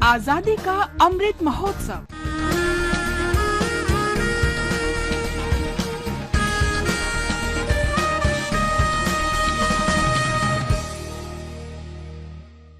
आजादी का अमृत महोत्सव।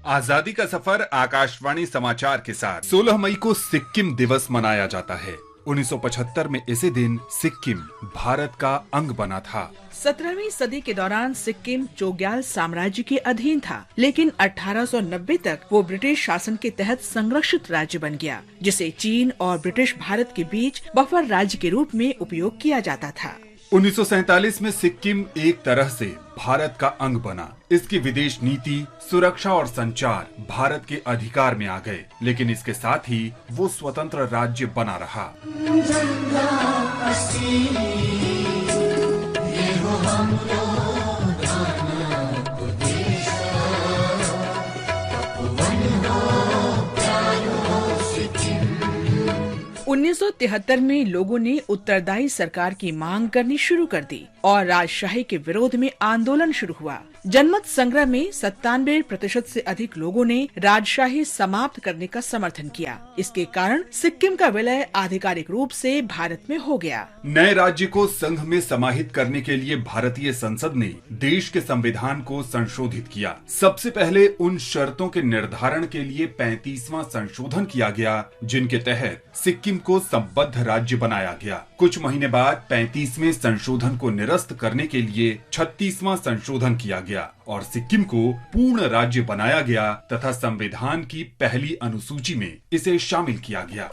आजादी का सफर आकाशवाणी समाचार के साथ 16 मई को सिक्किम दिवस मनाया जाता है। 1975 में इसी दिन सिक्किम भारत का अंग बना था। 17वीं सदी के दौरान सिक्किम चोग्याल साम्राज्य के अधीन था, लेकिन 1890 तक वो ब्रिटिश शासन के तहत संरक्षित राज्य बन गया, जिसे चीन और ब्रिटिश भारत के बीच बफर राज्य के रूप में उपयोग किया जाता था। 1947 में सिक्किम एक तरह से भारत का अंग बना। इसकी विदेश नीति, सुरक्षा और संचार भारत के अधिकार में आ गए, लेकिन इसके साथ ही वो स्वतंत्र राज्य बना रहा। उन्नीस 1973 में लोगों ने उत्तरदायी सरकार की मांग करनी शुरू कर दी और राजशाही के विरोध में आंदोलन शुरू हुआ। जनमत संग्रह में 97% से अधिक लोगों ने राजशाही समाप्त करने का समर्थन किया। इसके कारण सिक्किम का विलय आधिकारिक रूप से भारत में हो गया। नए राज्य को संघ में समाहित करने के लिए भारतीय संसद ने देश के संविधान को संशोधित किया। सबसे पहले उन शर्तों के निर्धारण के लिए 35वां संशोधन किया गया, जिनके तहत सिक्किम को संबद्ध राज्य बनाया गया। कुछ महीने बाद 35वें संशोधन को निरस्त करने के लिए 36वां संशोधन किया गया और सिक्किम को पूर्ण राज्य बनाया गया तथा संविधान की पहली अनुसूची में इसे शामिल किया गया।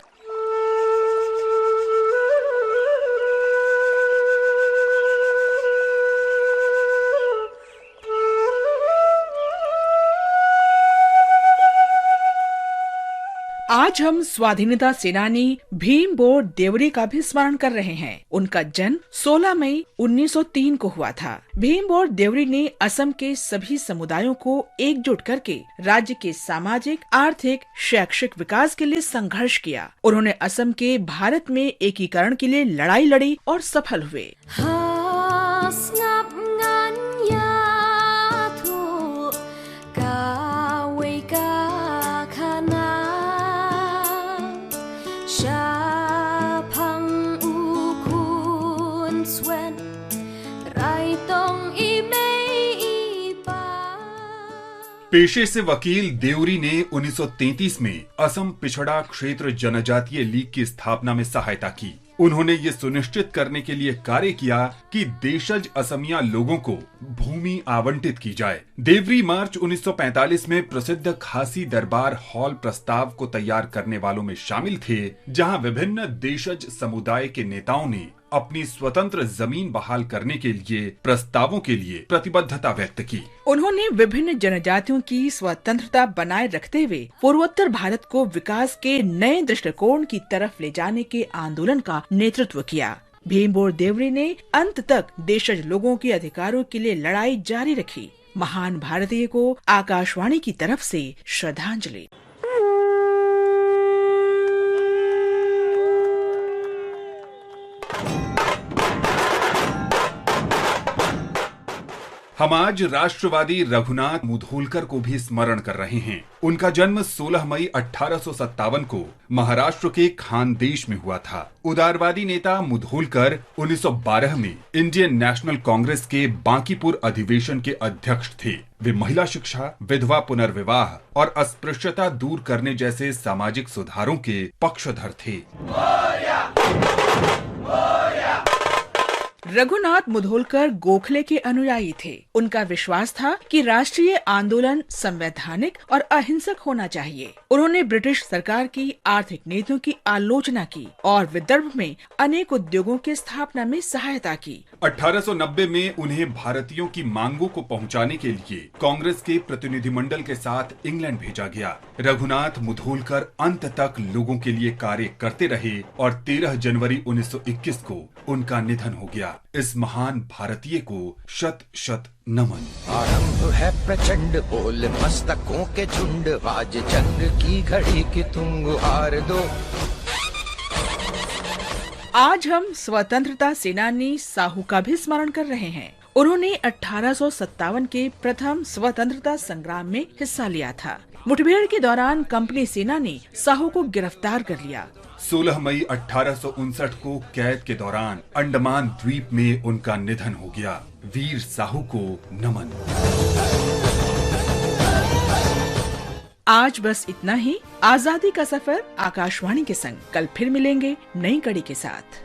आज हम स्वाधीनता सेनानी भीमबोर देवरी का भी स्मरण कर रहे हैं। उनका जन्म 16 मई 1903 को हुआ था। भीमबोर देवरी ने असम के सभी समुदायों को एकजुट करके राज्य के सामाजिक, आर्थिक, शैक्षिक विकास के लिए संघर्ष किया। उन्होंने असम के भारत में एकीकरण के लिए लड़ाई लड़ी और सफल हुए। पेशे से वकील देवरी ने 1933 में असम पिछड़ा क्षेत्र जनजातीय लीग की स्थापना में सहायता की। उन्होंने ये सुनिश्चित करने के लिए कार्य किया कि देशज असमिया लोगों को भूमि आवंटित की जाए। देवरी मार्च 1945 में प्रसिद्ध खासी दरबार हॉल प्रस्ताव को तैयार करने वालों में शामिल थे, जहां विभिन्न देशज समुदाय के नेताओं ने अपनी स्वतंत्र जमीन बहाल करने के लिए प्रस्तावों के लिए प्रतिबद्धता व्यक्त की। उन्होंने विभिन्न जनजातियों की स्वतंत्रता बनाए रखते हुए पूर्वोत्तर भारत को विकास के नए दृष्टिकोण की तरफ ले जाने के आंदोलन का नेतृत्व किया। भीमबोर देवरी ने अंत तक देशज लोगों के अधिकारों के लिए लड़ाई जारी रखी। महान भारतीय को आकाशवाणी की तरफ से श्रद्धांजलि। हम आज राष्ट्रवादी रघुनाथ मुधोलकर को भी स्मरण कर रहे हैं। उनका जन्म 16 मई 1857 को महाराष्ट्र के खानदेश में हुआ था। उदारवादी नेता मुधोलकर 1912 में इंडियन नेशनल कांग्रेस के बांकीपुर अधिवेशन के अध्यक्ष थे। वे महिला शिक्षा, विधवा पुनर्विवाह और अस्पृश्यता दूर करने जैसे सामाजिक सुधारों के पक्षधर थे। रघुनाथ मुधोलकर गोखले के अनुयायी थे। उनका विश्वास था कि राष्ट्रीय आंदोलन संवैधानिक और अहिंसक होना चाहिए। उन्होंने ब्रिटिश सरकार की आर्थिक नीतियों की आलोचना की और विदर्भ में अनेक उद्योगों की स्थापना में सहायता की। 1890 में उन्हें भारतीयों की मांगों को पहुंचाने के लिए कांग्रेस के प्रतिनिधिमंडल के साथ इंग्लैंड भेजा गया। रघुनाथ मुधोलकर अंत तक लोगों के लिए कार्य करते रहे और 13 जनवरी 1921 को उनका निधन हो गया। इस महान भारतीय को शत शत नमन। आरंभ है प्रचंड बोल मस्तकों के झुंड, आज जंग की घड़ी की तुम गुहार दो। आज हम स्वतंत्रता सेनानी साहू का भी स्मरण कर रहे हैं। उन्होंने 1857 के प्रथम स्वतंत्रता संग्राम में हिस्सा लिया था। मुठभेड़ के दौरान कंपनी सेना ने साहू को गिरफ्तार कर लिया। 16 मई 1859 को कैद के दौरान अंडमान द्वीप में उनका निधन हो गया। वीर साहू को नमन। आज बस इतना ही। आजादी का सफर आकाशवाणी के संग कल फिर मिलेंगे नई कड़ी के साथ।